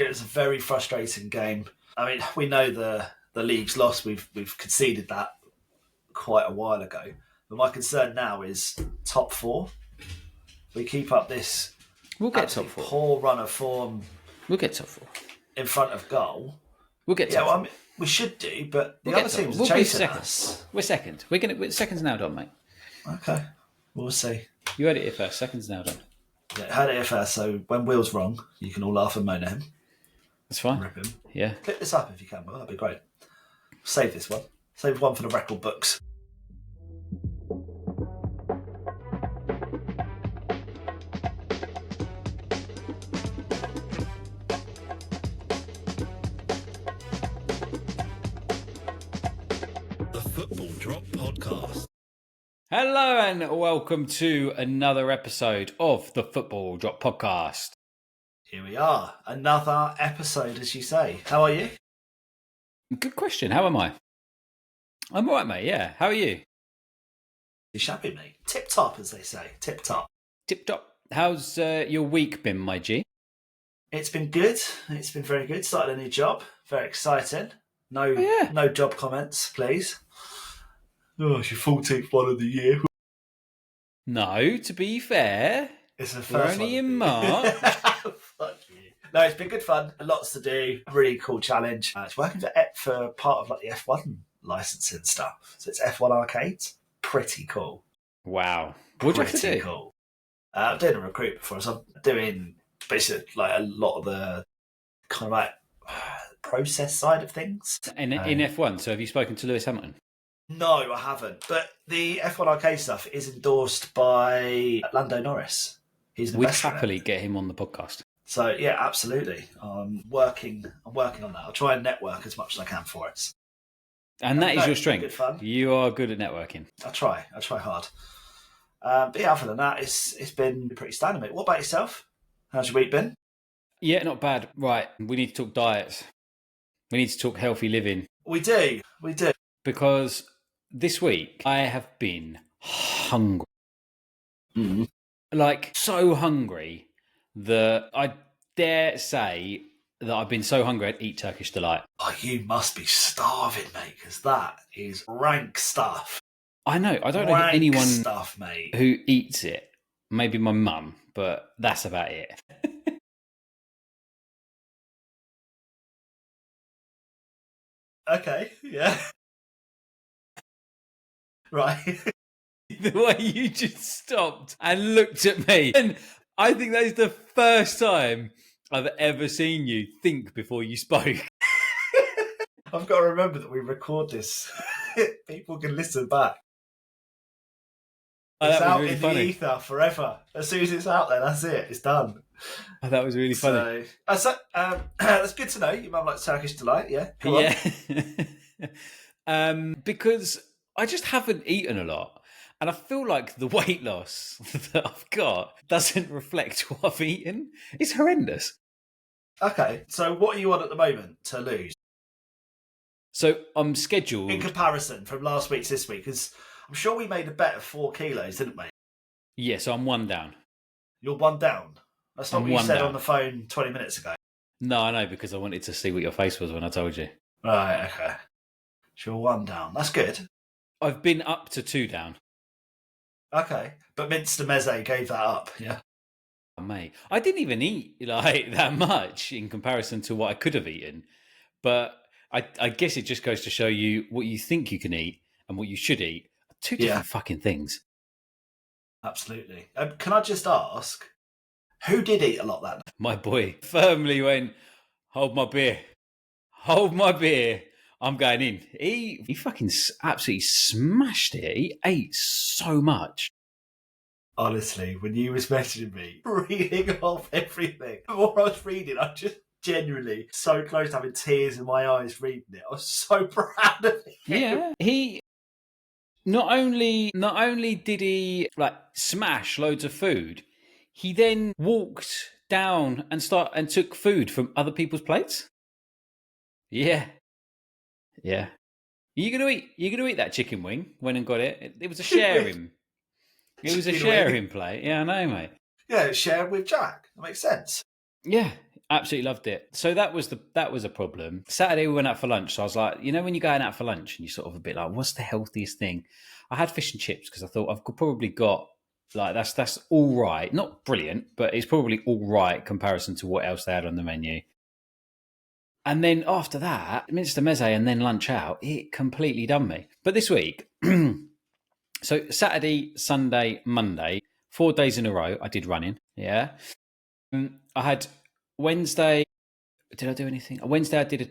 It was a very frustrating game. I mean, we know the league's lost. We've conceded that quite a while ago. But my concern now is top four. We keep up this We'll get top four. Poor run of form. We'll get top four. In front of goal. We'll get top four. I mean, we should do, but the other teams are chasing us. We're second. Second's now done, mate. Okay. We'll see. You heard it here first. Second's now done. Yeah, heard it here first, so when Will's wrong, you can all laugh and moan at him. That's fine. Rip him. Yeah. Clip this up if you can, Will. That'd be great. Save this one. Save one for the record books. The Football Drop Podcast. Hello and welcome to another episode of the Football Drop Podcast. Here we are. Another episode, as you say. How are you? Good question. How am I? I'm all right, mate. Yeah. How are you? You shabby, mate. Tip top, as they say. Tip top. Tip top. How's your week been, my G? It's been good. It's been very good. Started a new job. Very exciting. No job comments, please. Oh, it's your 14th one of the year. No, to be fair, it's the first we're only in March. Fuck you. No, it's been good fun. Lots to do. Really cool challenge. It's working for part of like the F1 licensing stuff. So it's F1 arcades. Pretty cool. Wow. What do you have to do? Cool. I'm doing a recruit before, so I'm doing basically like a lot of the kind of like process side of things. In F1, so have you spoken to Lewis Hamilton? No, I haven't. But the F1 arcade stuff is endorsed by Lando Norris. He's an investor. We'd happily get him on the podcast. So yeah, absolutely. I'm working on that. I'll try and network as much as I can for it. And that is your strength. Good fun. You are good at networking. I try hard. But yeah, other than that, it's been pretty standard, mate. What about yourself? How's your week been? Yeah, not bad. Right, we need to talk diets. We need to talk healthy living. We do. Because this week I have been hungry. Mm-hmm. Like, so hungry that I dare say that I've been so hungry I'd eat Turkish Delight. Oh, you must be starving, mate, because that is rank stuff. I know. I don't know anyone stuff, mate, who eats it. Maybe my mum, but that's about it. Okay, yeah. Right. The way you just stopped and looked at me. And I think that is the first time I've ever seen you think before you spoke. I've got to remember that we record this. People can listen back. It's out really in funny. The ether forever. As soon as it's out there, that's it. It's done. Oh, that was really funny. So, that's good to know. Your mum likes Turkish Delight, yeah? Because I just haven't eaten a lot. And I feel like the weight loss that I've got doesn't reflect what I've eaten. It's horrendous. Okay, so what are you on at the moment to lose? So I'm scheduled... In comparison from last week to this week, because I'm sure we made a bet of 4 kilos, didn't we? Yeah, so I'm 1 down. You're 1 down? That's not what you said on the phone 20 minutes ago. No, I know, because I wanted to see what your face was when I told you. Right, okay. So you're 1 down. That's good. I've been up to 2 down. Okay, but Minster Meze gave that up, yeah? Oh, mate, I didn't even eat like that much in comparison to what I could have eaten. But I guess it just goes to show you what you think you can eat and what you should eat are 2 different fucking things. Absolutely. Can I just ask, who did eat a lot that night? My boy firmly went, hold my beer. Hold my beer. I'm going in. He fucking absolutely smashed it. He ate so much. Honestly, when you was messaging me, reading off everything, the more I was reading, I just genuinely so close to having tears in my eyes reading it. I was so proud of him. Yeah, he not only did he like smash loads of food, he then walked down and took food from other people's plates. Yeah. Yeah. You gonna eat that chicken wing? Went and got it. It was a sharing. It was a sharing plate. Yeah, I know, mate. Yeah, share with Jack. That makes sense. Yeah. Absolutely loved it. So that was a problem. Saturday we went out for lunch. So I was like, when you're going out for lunch and you're sort of a bit like, what's the healthiest thing? I had fish and chips because I thought I've probably got like that's all right. Not brilliant, but it's probably all right comparison to what else they had on the menu. And then after that, Minster Meze and then lunch out, it completely done me. But this week, so Saturday, Sunday, Monday, 4 days in a row, I did running. Yeah. I had Wednesday. Did I do anything? Wednesday,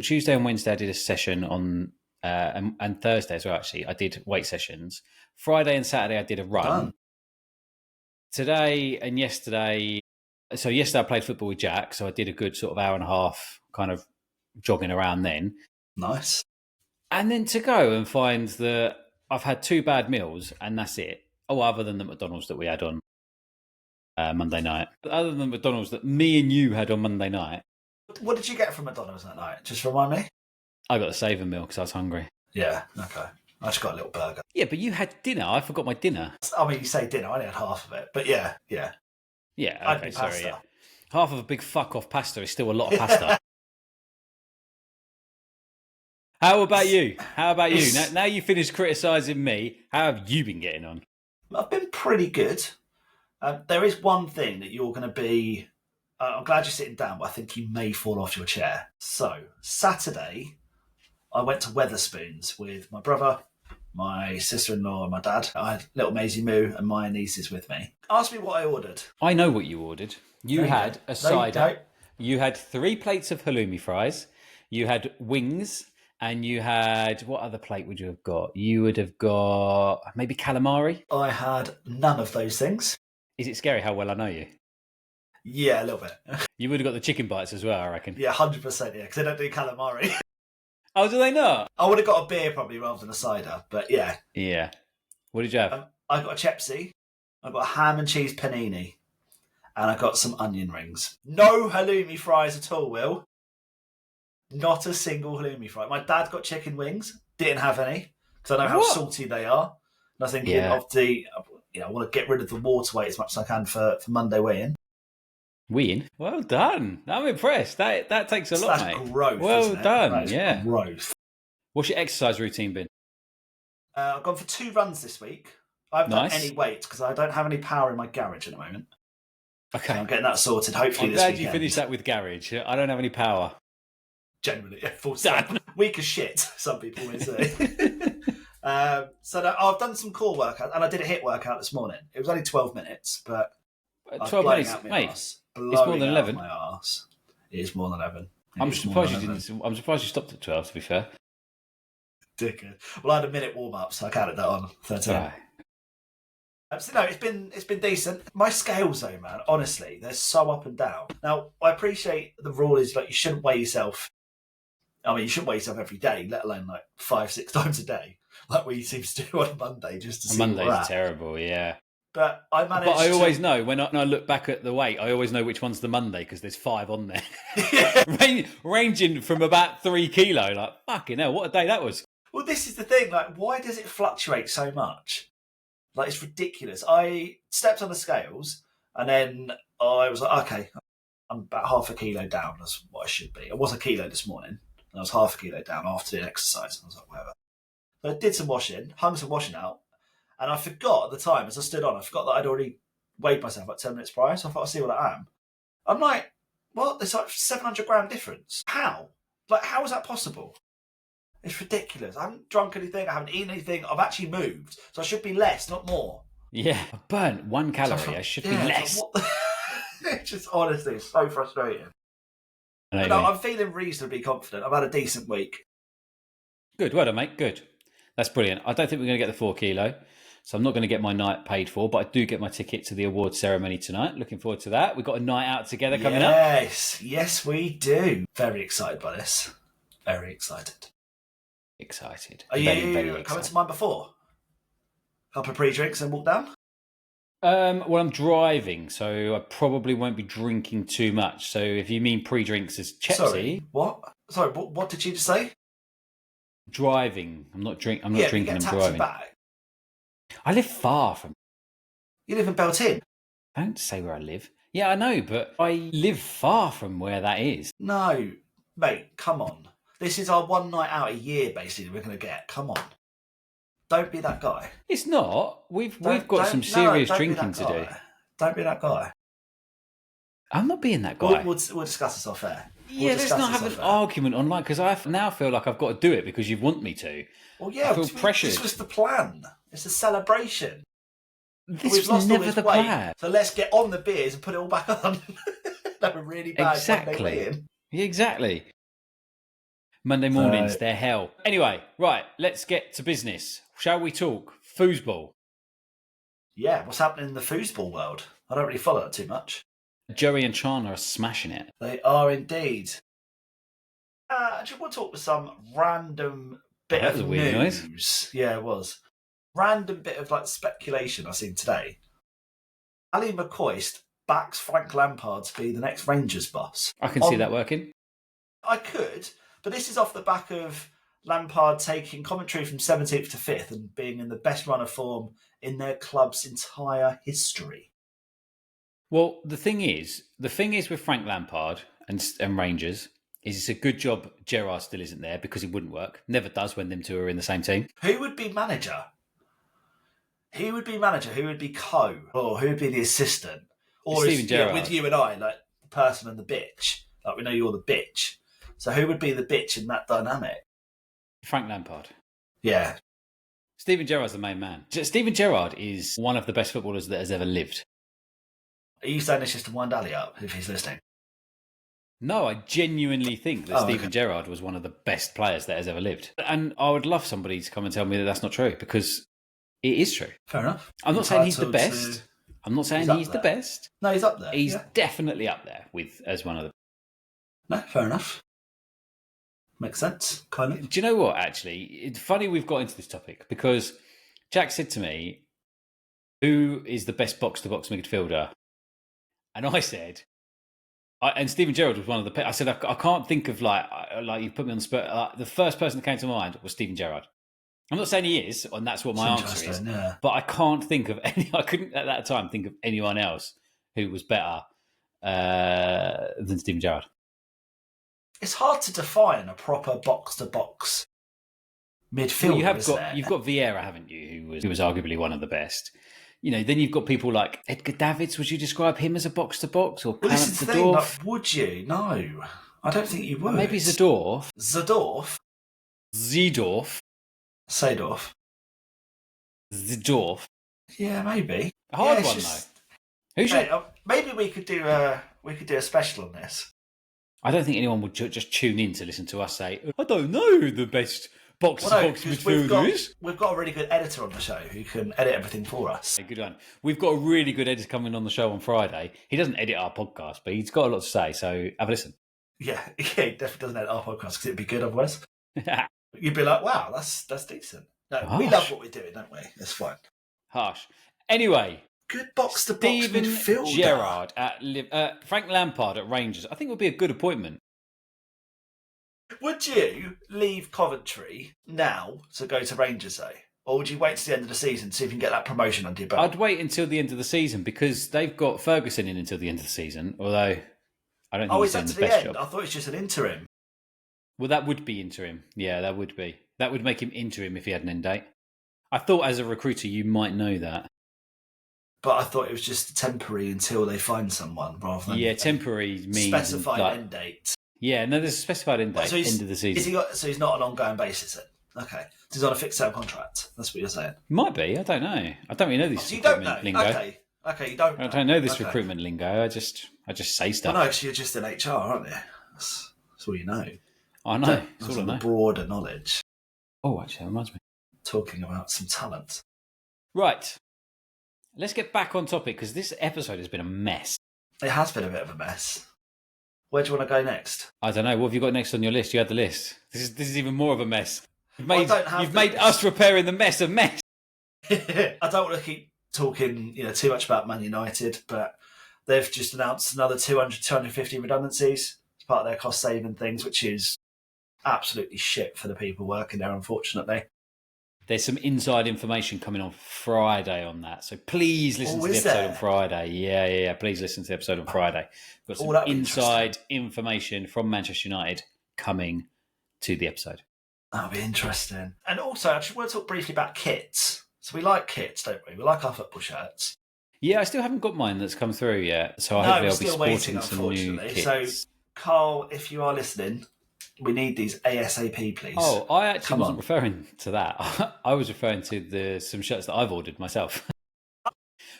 Tuesday and Wednesday, I did a session on, and Thursday as well, actually. I did weight sessions. Friday and Saturday, I did a run. Done. Today and yesterday, so yesterday I played football with Jack, so I did a good sort of hour and a half kind of jogging around then. Nice. And then to go and find that I've had 2 bad meals and that's it. Oh, other than the McDonald's that we had on Monday night. But other than the McDonald's that me and you had on Monday night. What did you get from McDonald's that night? Just remind me. I got the Saver meal because I was hungry. Yeah, okay. I just got a little burger. Yeah, but you had dinner. I forgot my dinner. I mean, you say dinner, I only had half of it. But yeah. Yeah, okay, sorry. Pasta. Yeah. Half of a big fuck off pasta is still a lot of pasta. How about you? Now you finished criticising me, how have you been getting on? I've been pretty good. There is one thing that you're going to be... I'm glad you're sitting down, but I think you may fall off your chair. So, Saturday, I went to Weatherspoons with my brother, my sister-in-law and my dad. I had little Maisie Moo and my nieces with me. Ask me what I ordered. I know what you ordered. You had a cider. No. You had 3 plates of halloumi fries. You had wings. And you had... What other plate would you have got? You would have got maybe calamari? I had none of those things. Is it scary how well I know you? Yeah, a little bit. You would have got the chicken bites as well, I reckon. Yeah, 100%, yeah, because they don't do calamari. Oh, do they not? I would have got a beer probably rather than a cider, but yeah. Yeah. What did you have? I got a Chepsy, I got a ham and cheese panini, and I got some onion rings. No halloumi fries at all, Will. Not a single halloumi fry. My dad got chicken wings, didn't have any, because I know how salty they are. And I think I want to get rid of the water weight as much as I can for Monday weigh-in. Weigh-in? Well done. I'm impressed. That takes a lot, That's mate. growth. Well done, yeah. Growth. What's your exercise routine been? I've gone for 2 runs this week. I haven't done any weights because I don't have any power in my garage at the moment. Okay. So I'm getting that sorted, hopefully I'm this glad weekend. you finished that with garage. I don't have any power. Generally, yeah, full stop. Weak as shit, some people may say. I've done some core workout and I did a HIIT workout this morning. It was only 12 minutes, but 12 minutes, mate. It's more than 11. My arse. It is more than 11. I'm surprised you stopped at 12. To be fair, dickhead. Well, I had a minute warm up, so I counted that on 13. Right. So no, it's been decent. My scales, though, man, honestly, they're so up and down. Now, I appreciate the rule is like you shouldn't weigh yourself. I mean, you shouldn't weigh yourself every day, let alone like 5-6 times a day, like we seem to do on a Monday, just to see Monday's where we're at. terrible, yeah. But I managed. But I always know when I look back at the weight, I always know which one's the Monday because there's 5 on there, ranging from about 3 kilo. Like fucking hell, what a day that was! Well, this is the thing. Like, why does it fluctuate so much? Like, it's ridiculous. I stepped on the scales and then I was like, okay, I'm about half a kilo down. That's what I should be. I was a kilo this morning. And I was half a kilo down after the exercise. I was like, whatever. So I did some washing, hung some washing out, and I forgot at the time, as I stood on, I forgot that I'd already weighed myself like 10 minutes prior, so I thought I'd see what I am. I'm like, what? There's like 700 gram difference. How? Like, how is that possible? It's ridiculous. I haven't drunk anything, I haven't eaten anything, I've actually moved, so I should be less, not more. Yeah, I burnt 1 calorie, I should be less. It's just, honestly, it's so frustrating. No, I'm feeling reasonably confident. I've had a decent week. Good, well done, mate. Good. That's brilliant. I don't think we're going to get the 4 kilo, so I'm not going to get my night paid for, but I do get my ticket to the awards ceremony tonight. Looking forward to that. We've got a night out together coming up. Yes, we do. Very excited by this. Very excited. Excited. Are you coming to mine before? Couple of pre-drinks and walk down? Well, I'm driving, so I probably won't be drinking too much. So if you mean pre-drinks as Chepsy... Sorry, what? Sorry, what did you just say? Driving. I'm not drinking, I'm driving. Back. I live far from... You live in Beltin? Don't say where I live. Yeah, I know, but I live far from where that is. No, mate, come on. This is our one night out a year, basically, we're going to get. Come on. Don't be that guy. It's not. We've got some No, serious don't be drinking that to do. guy. Don't be that guy. I'm not being that guy. We'll discuss this off air. Yeah, let's not have an argument online, because I now feel like I've got to do it because you want me to. Well, yeah, I feel pressured. This was the plan. It's a celebration. This We've was lost never all this the weight, plan. so let's get on the beers and put it all back on. That were really bad. Exactly. Yeah, exactly. Monday mornings, they're hell. Anyway, right, let's get to business. Shall we talk foosball? Yeah, what's happening in the foosball world? I don't really follow it too much. Joey and Chana are smashing it. They are indeed. I just want to talk with some random bit That was of a weird news. noise. Yeah, it was. Random bit of speculation I've seen today. Ali McCoist backs Frank Lampard to be the next Rangers boss. I can see that working. I could, but this is off the back of Lampard taking commentary from 17th to 5th and being in the best run of form in their club's entire history. Well, the thing is with Frank Lampard and Rangers is it's a good job Gerrard still isn't there, because it wouldn't work. Never does when them two are in the same team. Who would be manager? Who would be manager? Who would be co? Or who would be the assistant? Or Steven Gerrard. With you and I, like the person and the bitch. Like we know you're the bitch. So who would be the bitch in that dynamic? Frank Lampard. Yeah. Steven Gerrard's the main man. Steven Gerrard is one of the best footballers that has ever lived. Are you saying this just to wind Ali up if he's listening? No, I genuinely think that Steven Gerrard was one of the best players that has ever lived. And I would love somebody to come and tell me that that's not true, because it is true. Fair enough. I'm not saying he's the best. I'm not saying he's the best. No, he's up there. He's definitely up there as one of the... No, fair enough. Makes sense, kind of. Do you know what, actually? It's funny we've got into this topic, because Jack said to me, who is the best box-to-box midfielder? And I said... and Steven Gerrard was one of the... I said, I can't think of, like you put me on the spot. The first person that came to mind was Steven Gerrard. I'm not saying he is, and that's what my answer is. Yeah. But I can't think of any... I couldn't, at that time, think of anyone else who was better than Steven Gerrard. It's hard to define a proper box-to-box midfielder, well, you've got Vieira, haven't you, who was arguably one of the best. You know, then you've got people like Edgar Davids. Would you describe him as a box-to-box? Or well, this is the thing. Zadorf? Would you? No. I don't think you would. Maybe Zadorf. Zadorf? Zedorf. Sadorf? Zedorf. Yeah, maybe. A hard one, though. Maybe we could do a special on this. I don't think anyone would just tune in to listen to us say, I don't know who the best box-to-box midfielder is. We've got a really good editor on the show who can edit everything for us. Good one. We've got a really good editor coming on the show on Friday. He doesn't edit our podcast, but he's got a lot to say, so have a listen. Yeah, he definitely doesn't edit our podcast because it'd be good otherwise. You'd be like, wow, that's decent. No, Harsh. We love what we're doing, don't we? It's fine. Harsh. Anyway, good box-to-box Steven midfielder. Gerrard at Frank Lampard at Rangers. I think would be a good appointment. Would you leave Coventry now to go to Rangers, though? Or would you wait to the end of the season to see if you can get that promotion under your belt? I'd wait until the end of the season, because they've got Ferguson in until the end of the season, although I don't think he's doing the best job. I thought it's just an interim. Well, that would be interim. Yeah, that would be. That would make him interim if he had an end date. I thought as a recruiter you might know that. But I thought it was just temporary until they find someone, rather than temporary means specified end date. Yeah, no, there's a specified end date, end of the season. So he's not an ongoing basis then? Okay. So he's on a fixed term contract. That's what you're saying. Might be. I don't know. I don't really know this recruitment lingo. Okay, you don't know. I don't know this recruitment lingo. I just say stuff. Well, no, because you're just in HR, aren't you? That's all you know. I know. That's all I know. Broader knowledge. Oh, actually, that reminds me. Talking about some talent. Right. Let's get back on topic, because this episode has been a mess. It has been a bit of a mess. Where do you want to go next? I don't know. What have you got next on your list? You had the list. This is even more of a mess. You've made us repairing the mess a mess. I don't want to keep talking, too much about Man United, but they've just announced another 250 redundancies as part of their cost-saving things, which is absolutely shit for the people working there, unfortunately. There's some inside information coming on Friday on that. So please listen to the episode on Friday. Yeah. Please listen to the episode on Friday. We've got some inside information from Manchester United coming to the episode. That'll be interesting. And also, I just want to talk briefly about kits. So we like kits, don't we? We like our football shirts. Yeah, I still haven't got mine that's come through yet. So I hope they'll be sporting some new kits. So, Carl, if you are listening, we need these ASAP, please. Oh, I actually wasn't referring to that. I was referring to some shirts that I've ordered myself.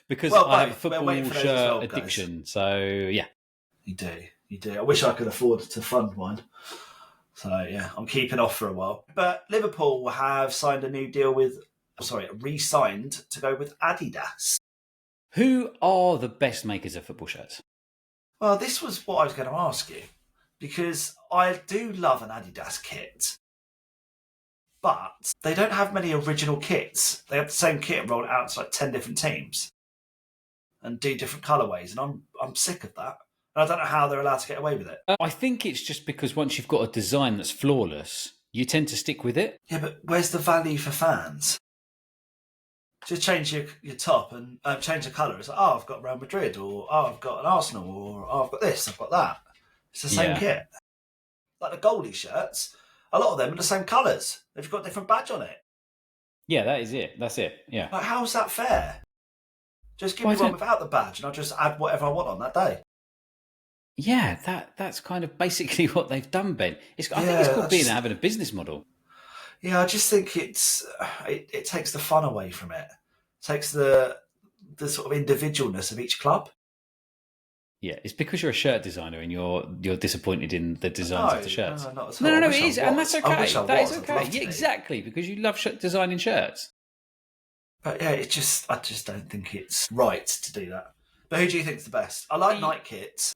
Because I have a football shirt addiction. Guys. So, yeah. You do. I wish I could afford to fund mine. So, yeah, I'm keeping off for a while. But Liverpool have signed a new deal re-signed to go with Adidas. Who are the best makers of football shirts? Well, this was what I was going to ask you. Because I do love an Adidas kit. But they don't have many original kits. They have the same kit and roll it out to like 10 different teams. And do different colourways. And I'm sick of that. I don't know how they're allowed to get away with it. I think it's just because once you've got a design that's flawless, you tend to stick with it. Yeah, but where's the value for fans? Just change your top and change the colour. It's like, I've got Real Madrid, or I've got an Arsenal, or I've got this, I've got that. It's the same kit. Like the goalie shirts, a lot of them are the same colours. They've got a different badge on it. Yeah, that is it. That's it. Yeah. Like, how's that fair? Just give me one without the badge and I'll just add whatever I want on that day. Yeah, that's kind of basically what they've done, Ben. I think it's called having a business model. Yeah, I just think it takes the fun away from it. It takes the sort of individualness of each club. Yeah, it's because you're a shirt designer and you're disappointed in the designs of the shirts. No, not at all. No, it is, and that's okay. That is okay. Yeah, exactly, because you love designing shirts. But yeah, I just don't think it's right to do that. But who do you think's the best? I like Nike kits.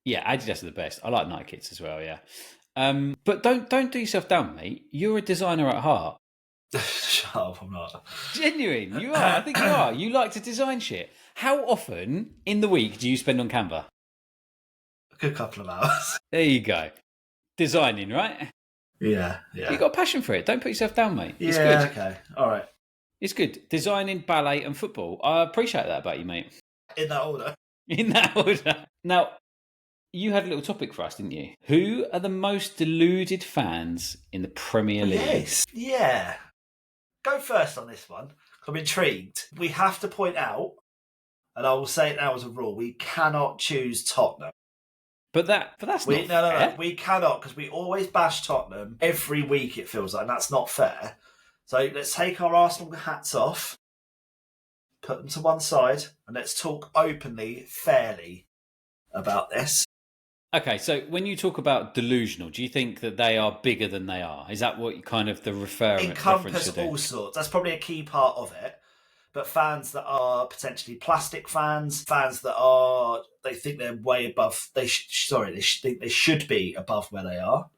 Yeah, Adidas are the best. I like Nike kits as well. Yeah, but don't do yourself down, mate. You're a designer at heart. Shut up, I'm not. Genuine, you are. I think you are. You like to design shit. How often in the week do you spend on Canva? A good couple of hours. There you go. Designing, right? Yeah. You've got a passion for it. Don't put yourself down, mate. It's good. Okay. All right. It's good. Designing, ballet and football. I appreciate that about you, mate. In that order. Now, you had a little topic for us, didn't you? Who are the most deluded fans in the Premier League? Yes. Yeah. Go first on this one. I'm intrigued. We have to point out, and I will say it now as a rule, we cannot choose Tottenham. But that's not fair. No. We cannot, because we always bash Tottenham every week, it feels like, and that's not fair. So let's take our Arsenal hats off, put them to one side, and let's talk openly, fairly about this. Okay, so when you talk about delusional, do you think that they are bigger than they are? Is that what you kind of the encompass all sorts? That's probably a key part of it. But fans that are potentially plastic fans that they think they're way above. They think they should be above where they are.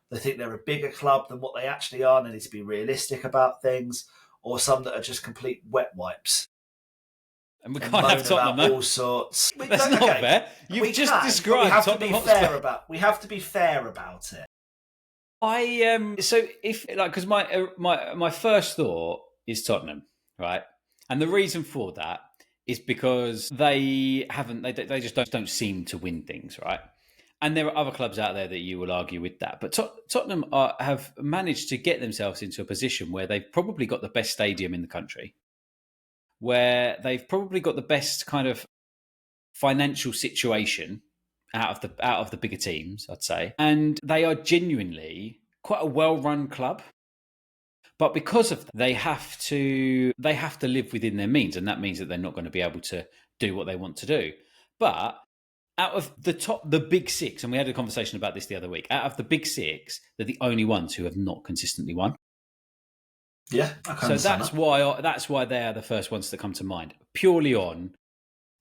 They think they're a bigger club than what they actually are, and they need to be realistic about things. Or some that are just complete wet wipes. And we can't have Tottenham, though. All sorts. That's not fair. You've just described Tottenham. We have to be fair about it. So if because my first thought is Tottenham, right? And the reason for that is because they just don't seem to win things, right? And there are other clubs out there that you will argue with that. But Tottenham have managed to get themselves into a position where they've probably got the best stadium in the country, where they've probably got the best kind of financial situation out of the bigger teams, I'd say. And they are genuinely quite a well-run club. But because of that, they have to live within their means, and that means that they're not going to be able to do what they want to do. But out of the big six, and we had a conversation about this the other week, out of the big six, they're the only ones who have not consistently won. Yeah, so that's why they are the first ones that come to mind. Purely on,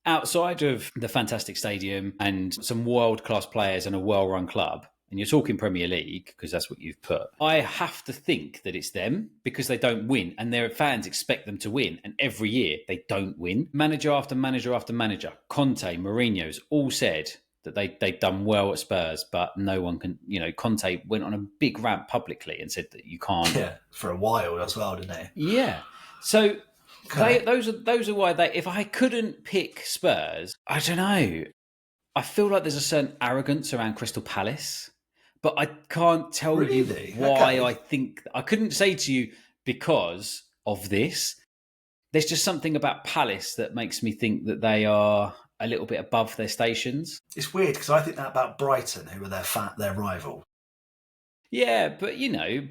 outside of the fantastic stadium and some world-class players and a well-run club, and you're talking Premier League because that's what you've put, I have to think that it's them because they don't win and their fans expect them to win, and every year they don't win. Manager after manager after manager, Conte, Mourinho's all said that they'd done well at Spurs, but no one can. Conte went on a big rant publicly and said that you can't. Yeah, for a while as well, didn't he? Yeah. So Okay. those are why they. If I couldn't pick Spurs, I don't know. I feel like there's a certain arrogance around Crystal Palace, but I can't tell you Really? why Okay. I think. I couldn't say to you because of this. There's just something about Palace that makes me think that they are a little bit above their stations. It's weird because I think that about Brighton, who are their rival. Yeah, but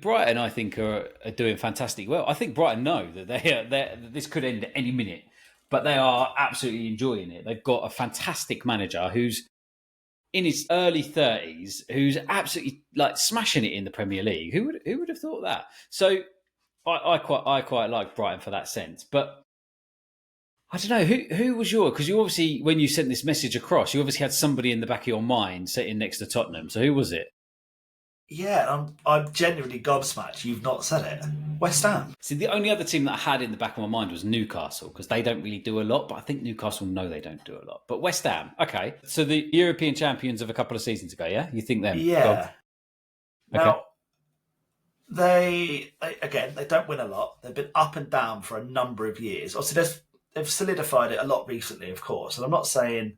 Brighton, I think, are doing fantastic well. I think Brighton know that this could end at any minute, but they are absolutely enjoying it. They've got a fantastic manager who's in his early 30s, who's absolutely like smashing it in the Premier League. Who would have thought that? So I quite like Brighton for that sense, but I don't know who was because you obviously, when you sent this message across, you obviously had somebody in the back of your mind sitting next to Tottenham. So who was it? Yeah, I'm genuinely gobsmacked. You've not said it. West Ham. See, the only other team that I had in the back of my mind was Newcastle, because they don't really do a lot, but I think Newcastle know they don't do a lot. But West Ham, okay. So the European champions of a couple of seasons ago, yeah? You think them? Yeah. Okay. Now, they don't win a lot. They've been up and down for a number of years. Obviously, they've solidified it a lot recently, of course. And I'm not saying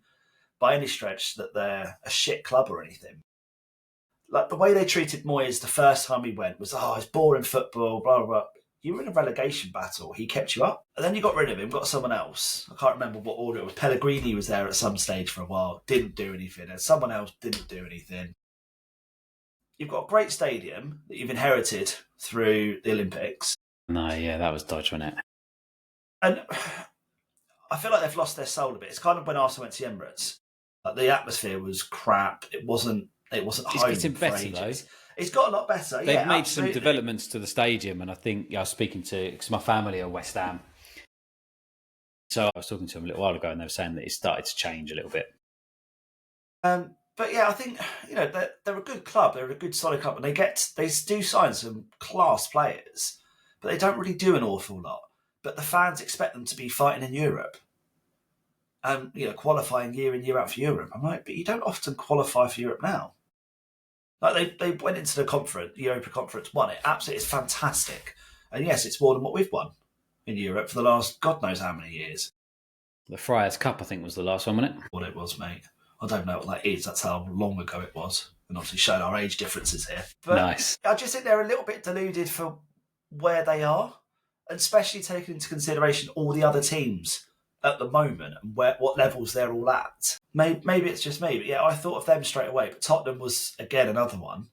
by any stretch that they're a shit club or anything. Like the way they treated Moyes the first time he went was, it's boring football, blah, blah, blah. You were in a relegation battle. He kept you up. And then you got rid of him, got someone else. I can't remember what order it was. Pellegrini was there at some stage for a while, didn't do anything. And someone else didn't do anything. You've got a great stadium that you've inherited through the Olympics. No, yeah, that was dodge, wasn't it? And I feel like they've lost their soul a bit. It's kind of when Arsenal went to Emirates. Like the atmosphere was crap. It wasn't It's home getting for better, ages. though. It's got a lot better. They've made absolutely. some developments to the stadium, and I think I was speaking to, because my family are West Ham. So I was talking to them a little while ago, and they were saying that it started to change a little bit. But yeah, I think they're a good club. They're a good solid club, and they do sign some class players, but they don't really do an awful lot. But the fans expect them to be fighting in Europe and qualifying year in year out for Europe. I'm like, but you don't often qualify for Europe now. Like they went into the conference, the Europa Conference, won it. Absolutely, it's fantastic. And yes, it's more than what we've won in Europe for the last God knows how many years. The Friars Cup, I think, was the last one, wasn't it? What it was, mate. I don't know what that is. That's how long ago it was. And obviously showing our age differences here. But nice. I just think they're a little bit deluded for where they are, and especially taking into consideration all the other teams at the moment and what levels they're all at. Maybe it's just me, but yeah, I thought of them straight away. But Tottenham was, again, another one.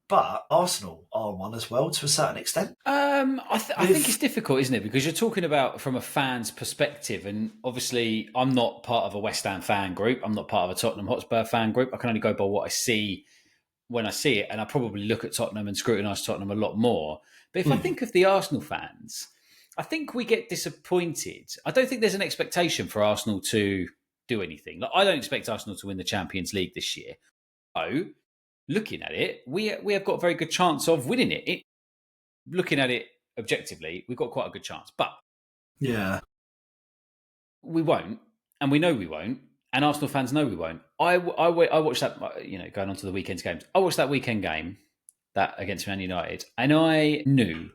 But Arsenal are one as well, to a certain extent. I think it's difficult, isn't it? Because you're talking about from a fan's perspective, and obviously I'm not part of a West Ham fan group. I'm not part of a Tottenham Hotspur fan group. I can only go by what I see when I see it, and I probably look at Tottenham and scrutinise Tottenham a lot more. But if I think of the Arsenal fans, I think we get disappointed. I don't think there's an expectation for Arsenal to do anything. Like, I don't expect Arsenal to win the Champions League this year. So, looking at it, we have got a very good chance of winning it. Looking at it objectively, we've got quite a good chance. But yeah, we won't, and we know we won't, and Arsenal fans know we won't. I watched that, going on to the weekend's games. I watched that weekend game, that against Man United, and I knew,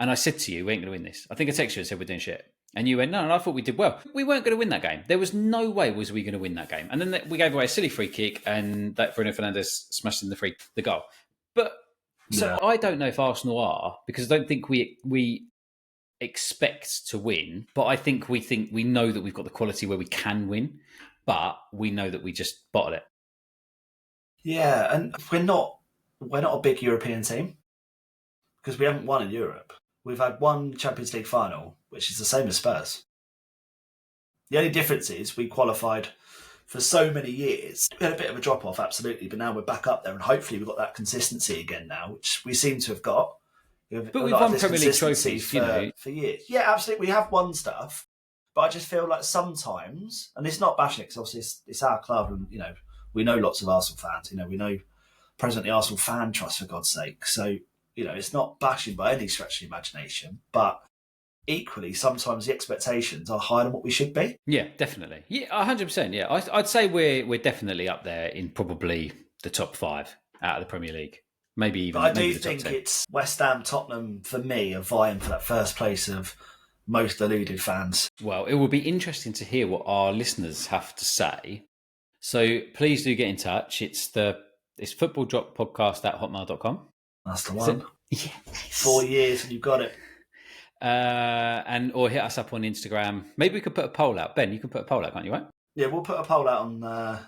and I said to you, we ain't going to win this. I think I texted you and said we're doing shit. And you went, no, and I thought we did well. We weren't going to win that game. There was no way was we going to win that game. And then we gave away a silly free kick, and that Bruno Fernandes smashed in the goal. But so I don't know if Arsenal are, because I don't think we expect to win. But I think we know that we've got the quality where we can win, but we know that we just bottle it. Yeah, and we're not a big European team because we haven't won in Europe. We've had one Champions League final, which is the same as Spurs. The only difference is we qualified for so many years. We had a bit of a drop-off, absolutely, but now we're back up there, and hopefully we've got that consistency again now, which we seem to have got. But we've won Premier League trophies, for years. Yeah, absolutely. We have won stuff, but I just feel like sometimes, and it's not bashing it, because obviously it's our club, and we know lots of Arsenal fans. We know President of the Arsenal Fan Trust, for God's sake. So it's not bashing by any stretch of the imagination, but equally, sometimes the expectations are higher than what we should be. Yeah, definitely. Yeah, 100%. Yeah, I'd say we're definitely up there in probably the top 5 out of the Premier League. Maybe But I maybe do the top think 10. it's West Ham, Tottenham, for me, are vying for that first place of most deluded fans. Well, it will be interesting to hear what our listeners have to say. So please do get in touch. It's footballdroppodcast@hotmail.com. That's the Is it? one. Yes. 4 years and you've got it. Or hit us up on Instagram. Maybe we could put a poll out. Ben, you can put a poll out, can't you, right? Yeah, we'll put a poll out on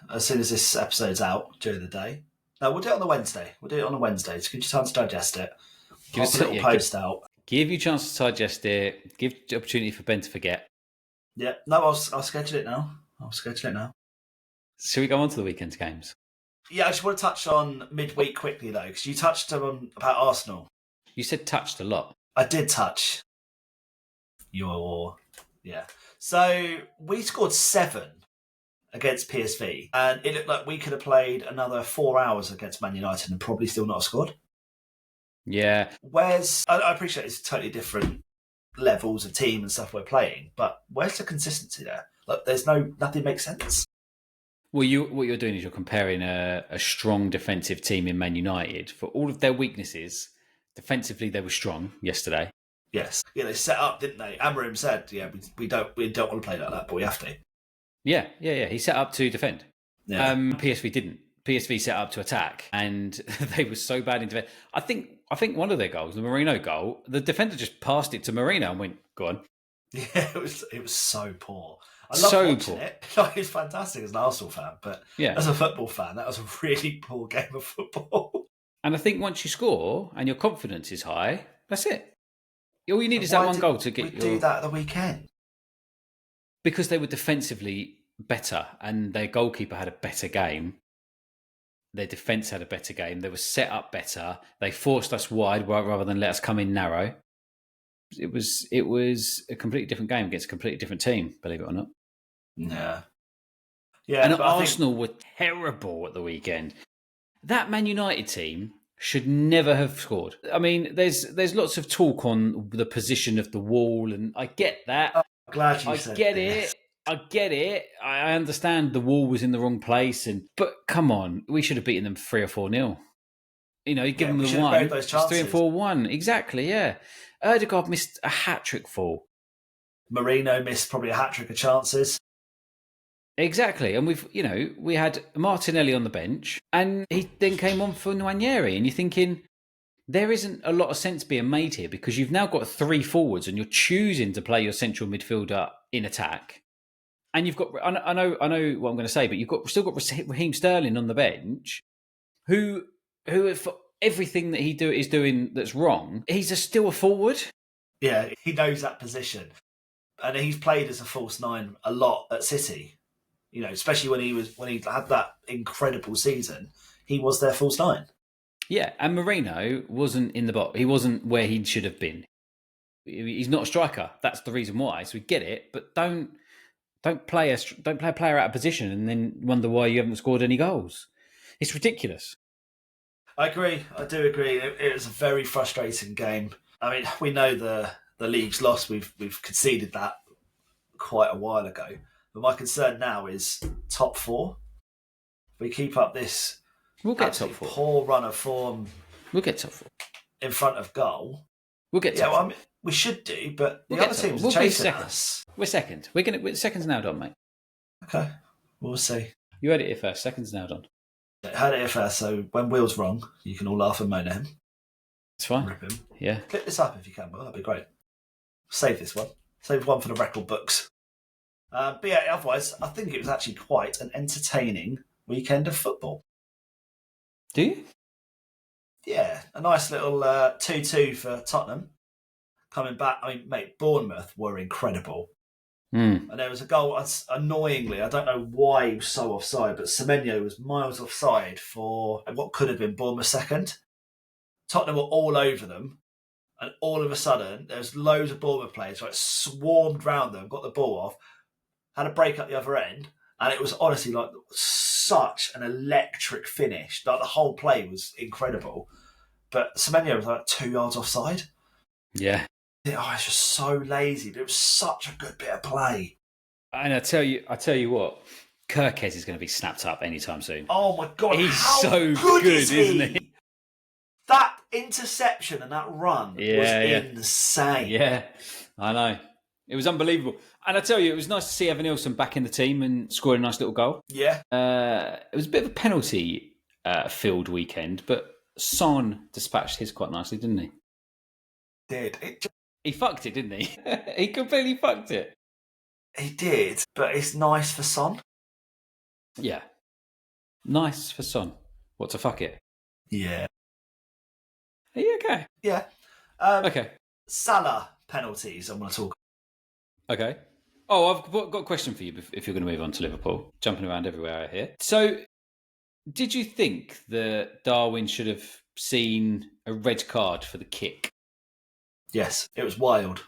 as soon as this episode's out during the day. No, we'll do it on the Wednesday. We'll do it on a Wednesday. It's give you time to digest it. I'll put a little post out. Give you a chance to digest it. Give the opportunity for Ben to forget. Yeah, no, I'll schedule it now. Shall we go on to the weekend's games? Yeah, I just want to touch on midweek quickly, though, because you touched on about Arsenal. You said touched a lot. I did touch yeah. So we scored 7 against PSV, and it looked like we could have played another 4 hours against Man United and probably still not have scored. Yeah. Where's I appreciate it's totally different levels of team and stuff we're playing, but where's the consistency there? Like, nothing makes sense. Well, what you're doing is you're comparing a strong defensive team in Man United for all of their weaknesses. Defensively, they were strong yesterday. Yes, yeah, they set up, didn't they? Amorim said, "Yeah, we don't want to play like that, but we have to." Yeah. He set up to defend. Yeah. PSV didn't. PSV set up to attack, and they were so bad in defence. I think one of their goals, the Marino goal, the defender just passed it to Marino and went, "Go on." Yeah, it was so poor. I love watching it. It's fantastic as an Arsenal fan, but as a football fan, that was a really poor game of football. And I think once you score and your confidence is high, that's it. All you need is that one goal to get. We do that at the weekend because they were defensively better, and their goalkeeper had a better game. Their defence had a better game. They were set up better. They forced us wide rather than let us come in narrow. It was a completely different game against a completely different team, believe it or not. Yeah. And Arsenal were terrible at the weekend. That Man United team should never have scored. I mean, there's lots of talk on the position of the wall, and I get that. I'm glad you said it. I get it. I understand the wall was in the wrong place, but come on, we should have beaten them 3 or 4-0. You know, you give them the one. It's 3 and 4-1. Exactly, yeah. Ødegaard missed a hat-trick fall. Marino missed probably a hat-trick of chances. Exactly, and we had Martinelli on the bench, and he then came on for Nwaneri, and you're thinking there isn't a lot of sense being made here because you've now got 3 forwards, and you're choosing to play your central midfielder in attack, and you've got I know what I'm going to say, but you've still got Raheem Sterling on the bench, who for everything that is doing that's wrong, he's still a forward. Yeah, he knows that position, and he's played as a false 9 a lot at City. You know, especially when he had that incredible season, he was their false 9. Yeah, and Marino wasn't in the box. He wasn't where he should have been. He's not a striker. That's the reason why. So we get it, but don't play a player out of position and then wonder why you haven't scored any goals. It's ridiculous. I agree. I do agree. It was a very frustrating game. I mean, we know the league's lost. We've conceded that quite a while ago. But my concern now is top 4. If we keep up this we'll get top 4. Poor run of form, we'll get top 4 in front of goal. We'll get top 4. Well, I mean, we should do, but the other teams are chasing us. We're second. We're second's now done, mate. Okay, we'll see. You heard it here first. Second's now done. I heard it here first. So when Will's wrong, you can all laugh and moan at him. It's fine. Rip him. Yeah. Clip this up if you can, Will. That'd be great. Save this one. Save one for the record books. But yeah, otherwise, I think it was actually quite an entertaining weekend of football. Do you? Yeah, a nice little 2-2 for Tottenham. Coming back, I mean, mate, Bournemouth were incredible. And there was a goal, annoyingly, I don't know why he was so offside, but Semenyo was miles offside for what could have been Bournemouth's second. Tottenham were all over them, and all of a sudden, there's loads of Bournemouth players, like, swarmed round them, got the ball off, had a break at the other end, and it was honestly like such an electric finish. Like, the whole play was incredible. But Semenyo was like 2 yards offside. Yeah. It's just so lazy. But it was such a good bit of play. And I tell you what, Kirkes is going to be snapped up anytime soon. Oh my God, He's how so good good, is isn't he? That interception and that run was insane. Yeah, I know. It was unbelievable. And I tell you, it was nice to see Evan Nilsson back in the team and scoring a nice little goal. Yeah. It was a bit of a penalty filled weekend, but Son dispatched his quite nicely, didn't he? He fucked it, didn't he? He completely fucked it. He did, but it's nice for Son. Yeah. Nice for Son. What, to fuck it? Yeah. Are you okay? Yeah. Okay. Salah penalties, I want to talk. Okay. Oh, I've got a question for you if you're going to move on to Liverpool. Jumping around everywhere out here. So, did you think that Darwin should have seen a red card for the kick? Yes, it was wild.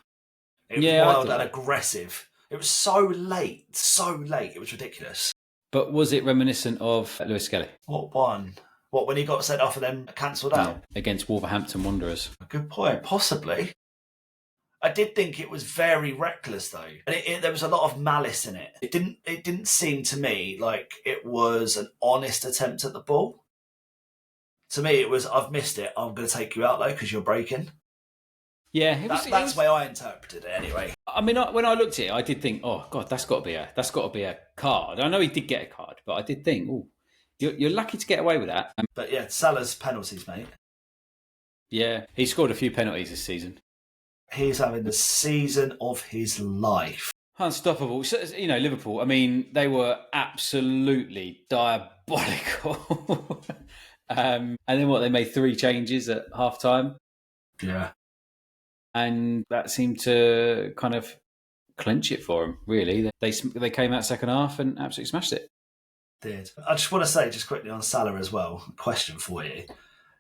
It was wild and aggressive. It was so late. It was ridiculous. But was it reminiscent of Lewis Skelly? What one? What, when he got sent off and then cancelled out? Yeah, against Wolverhampton Wanderers. Good point. Possibly. I did think it was very reckless, though. And there was a lot of malice in it. It didn't seem to me like it was an honest attempt at the ball. To me, it was, I've missed it. I'm going to take you out, though, because you're breaking. Yeah, that's the way I interpreted it, anyway. I mean, when I looked at it, I did think, "Oh God, that's got to be a card." I know he did get a card, but I did think, "Oh, you're lucky to get away with that." But yeah, Salah's penalties, mate. Yeah, he scored a few penalties this season. He's having the season of his life. Unstoppable. So, Liverpool, I mean, they were absolutely diabolical. And then they made 3 changes at half-time. Yeah. And that seemed to kind of clinch it for them, really. They came out second half and absolutely smashed it. Did. I just want to say, just quickly on Salah as well, a question for you.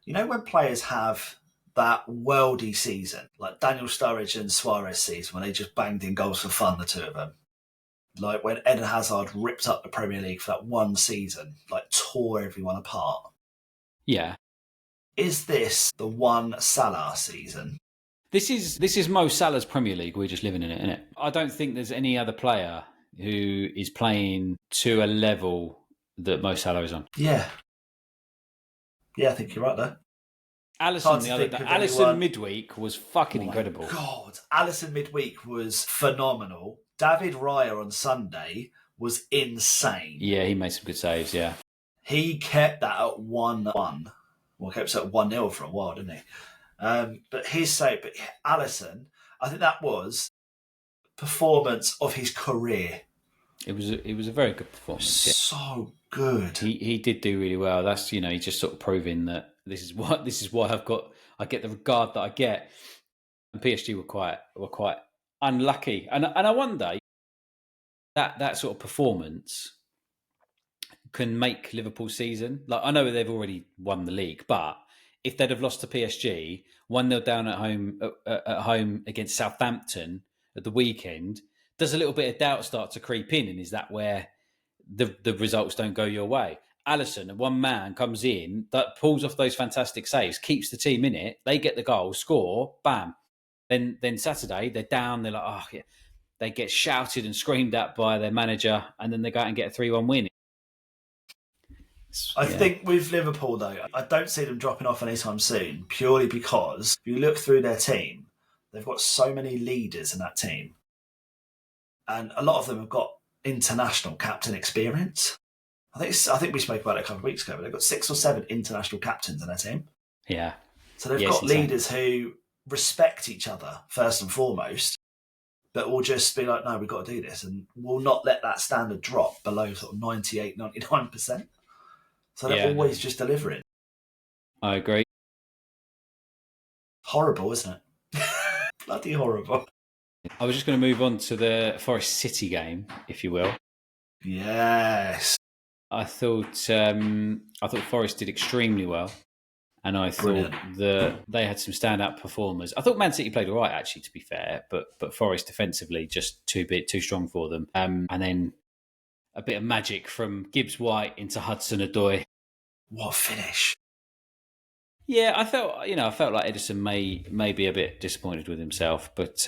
You know when players have that worldy season, like Daniel Sturridge and Suarez season, when they just banged in goals for fun, the two of them? Like when Eden Hazard ripped up the Premier League for that one season, like tore everyone apart. Yeah. Is this the one Salah season? This is Mo Salah's Premier League. We're just living in it, isn't it? I don't think there's any other player who is playing to a level that Mo Salah is on. Yeah. Yeah, I think you're right there. Alisson midweek was fucking incredible. God, Alisson midweek was phenomenal. David Raya on Sunday was insane. Yeah, he made some good saves, yeah. He kept that at 1-1. Well, kept it at 1-0 for a while, didn't he? But Alisson, I think that was performance of his career. It was a very good performance. So good. He did do really well. That's he's just sort of proving that this is why I get the regard that I get. And PSG were quite unlucky. And I wonder that sort of performance can make Liverpool's season. Like, I know they've already won the league, but if they'd have lost to PSG, 1-0 down at home against Southampton at the weekend, does a little bit of doubt start to creep in? And is that where the results don't go your way? Alisson, one man, comes in, that pulls off those fantastic saves, keeps the team in it, they get the goal, score, bam. Then Saturday, they're down, they're like, oh, yeah. They get shouted and screamed at by their manager, and then they go out and get a 3-1 win. I think with Liverpool, though, I don't see them dropping off anytime soon, purely because if you look through their team, they've got so many leaders in that team. And a lot of them have got international captain experience. I think we spoke about it a couple of weeks ago, but they've got 6 or 7 international captains in their team. Yeah. So they've got leaders who respect each other, first and foremost, but will just be like, no, we've got to do this, and will not let that standard drop below sort of 98, 99%. So they're always just delivering. I agree. Horrible, isn't it? Bloody horrible. I was just going to move on to the Forest City game, if you will. Yes. I thought Forest did extremely well, and I thought that they had some standout performers. I thought Man City played all right, actually, to be fair, but Forest defensively just too strong for them. And then a bit of magic from Gibbs White into Hudson-Odoi. What a finish. Yeah, I felt like Edison may be a bit disappointed with himself, but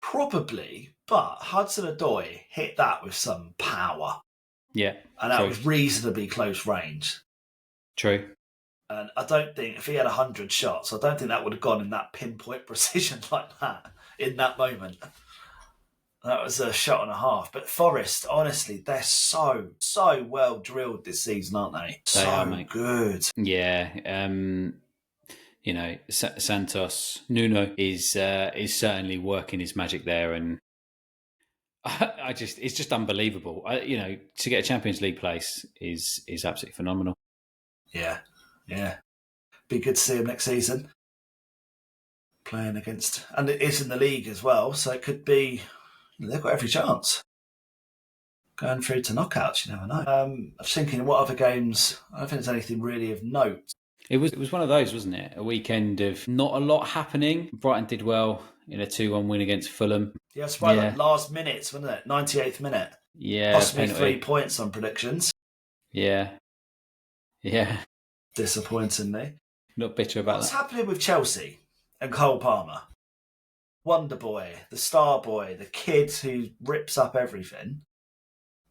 Probably, but Hudson-Odoi hit that with some power. yeah, And that true. was reasonably close range. True. And I don't think, if he had 100 shots, I don't think that would have gone in that pinpoint precision like that in that moment. That was a shot and a half. But Forest, honestly, they're so well drilled this season, aren't they? They are, So mate. good. Yeah. Santos Nuno is certainly working his magic there, and it's just unbelievable. To get a Champions League place is absolutely phenomenal. Yeah. Be good to see him next season. Playing against, and it is in the league as well, so it could be, they've got every chance. Going through to knockouts, you never know. I'm just thinking, what other games? I don't think there's anything really of note. It was one of those, wasn't it? A weekend of not a lot happening. Brighton did well in a 2-1 win against Fulham. Yeah, it's right like last minutes, wasn't it? 98th minute. Yeah, Possibly penalty. 3 points on predictions. Yeah. Disappointingly. Not bitter about What's that. happening with Chelsea and Cole Palmer? Wonder Boy, the star boy, the kid who rips up everything.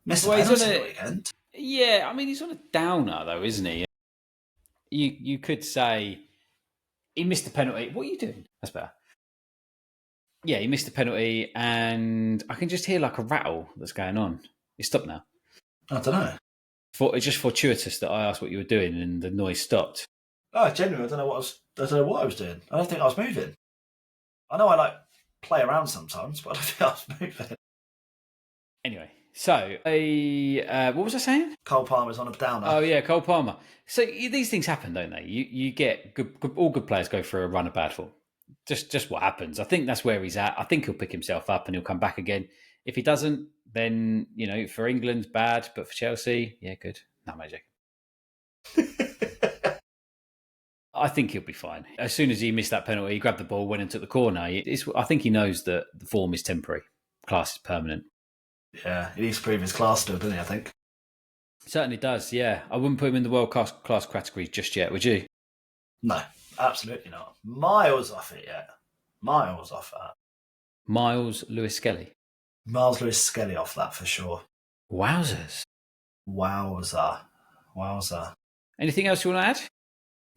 Missed a penalty the weekend. Yeah, I mean, he's on a downer, though, isn't he? You could say he missed the penalty. What are you doing? That's better. Yeah, he missed the penalty, and I can just hear like a rattle that's going on. It stopped now. I don't know. It's just fortuitous that I asked what you were doing, and the noise stopped. Oh, genuinely, I don't know what I was doing. I don't think I was moving. I know I play around sometimes, but I don't think I was moving. Anyway, so what was I saying? Cole Palmer's on a downer. Oh yeah, Cole Palmer. So these things happen, don't they? You get all good players go through a run of bad form. Just what happens. I think that's where he's at. I think he'll pick himself up and he'll come back again. If he doesn't, then for England bad, but for Chelsea, yeah, good. No, magic. I think he'll be fine. As soon as he missed that penalty, he grabbed the ball, went and took the corner. I think he knows that the form is temporary, class is permanent. Yeah, he needs to prove his class still, doesn't he, I think? Certainly does, yeah. I wouldn't put him in the world class category just yet, would you? No, absolutely not. Miles off it yet. Miles off that. Miles Lewis Skelly. Miles Lewis Skelly off that for sure. Wowzers. Wowzer. Anything else you want to add?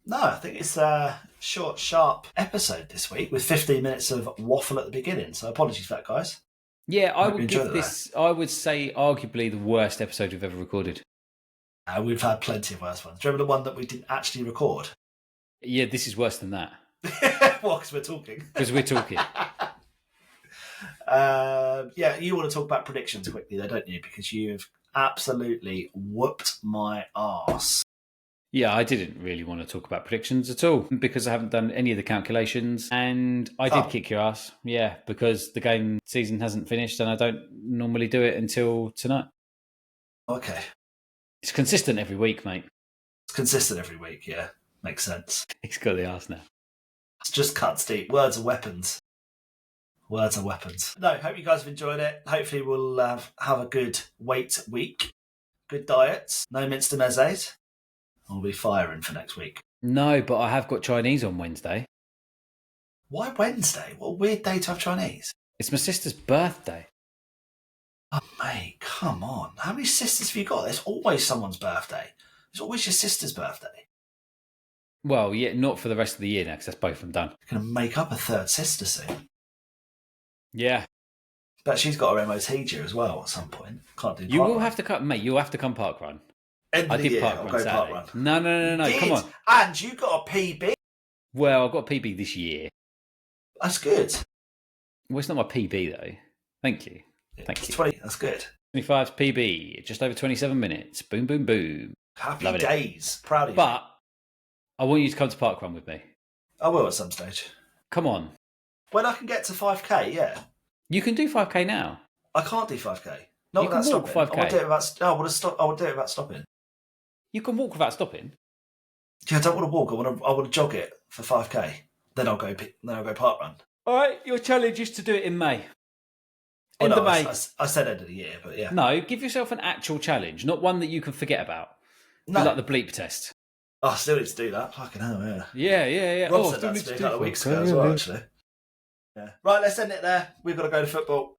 No, I think it's a short, sharp episode this week with 15 minutes of waffle at the beginning. So apologies for that, guys. Yeah, I would give this, I would say, arguably the worst episode we've ever recorded. We've had plenty of worse ones. Do you remember the one that we didn't actually record? Yeah, this is worse than that. Well, because we're talking. Because we're talking. Yeah, you want to talk about predictions quickly, though, don't you? Because you've absolutely whooped my arse. Yeah, I didn't really want to talk about predictions at all because I haven't done any of the calculations, and I did kick your ass. Yeah, because the game season hasn't finished, and I don't normally do it until tonight. Okay. It's consistent every week, mate. It's consistent every week, yeah. Makes sense. He's got the arse now. It's just cuts deep. Words are weapons. Words are weapons. No, hope you guys have enjoyed it. Hopefully we'll have a good weight week. Good diets. No mince mezes. I'll be firing for next week. No, but I have got Chinese on Wednesday. Why Wednesday? What a weird day to have Chinese. It's my sister's birthday. Oh, mate, come on. How many sisters have you got? There's always someone's birthday. There's always your sister's birthday. Well, yeah, not for the rest of the year now, because that's both of them done. You're going to make up a third sister soon. Yeah. But she's got her MOT due as well at some point. Can't do You will have to come, mate, you'll have to come parkrun. I did parkrun Saturday. No, come on. And you got a PB? Well, I've got a PB this year. That's good. Well, it's not my PB, though. Thank you. Thank you. 20, that's good. 25's PB, just over 27 minutes. Boom, boom, boom. Happy days. Proud of you. But I want you to come to parkrun with me. I will at some stage. Come on. When I can get to 5k, yeah. You can do 5k now. I can't do 5k. Not you without can walk stopping. 5k. I would do it without stopping. You can walk without stopping. Yeah, I don't want to walk. I want to jog it for 5k. Then I'll go parkrun. All right, your challenge is to do it in May. End of May. I said end of the year, but yeah. No, give yourself an actual challenge, not one that you can forget about. No. Like the bleep test. Oh, I still need to do that. Fucking hell, yeah. Yeah. Rob said that to me a couple of weeks ago as well, actually. Yeah. Right, let's end it there. We've got to go to football.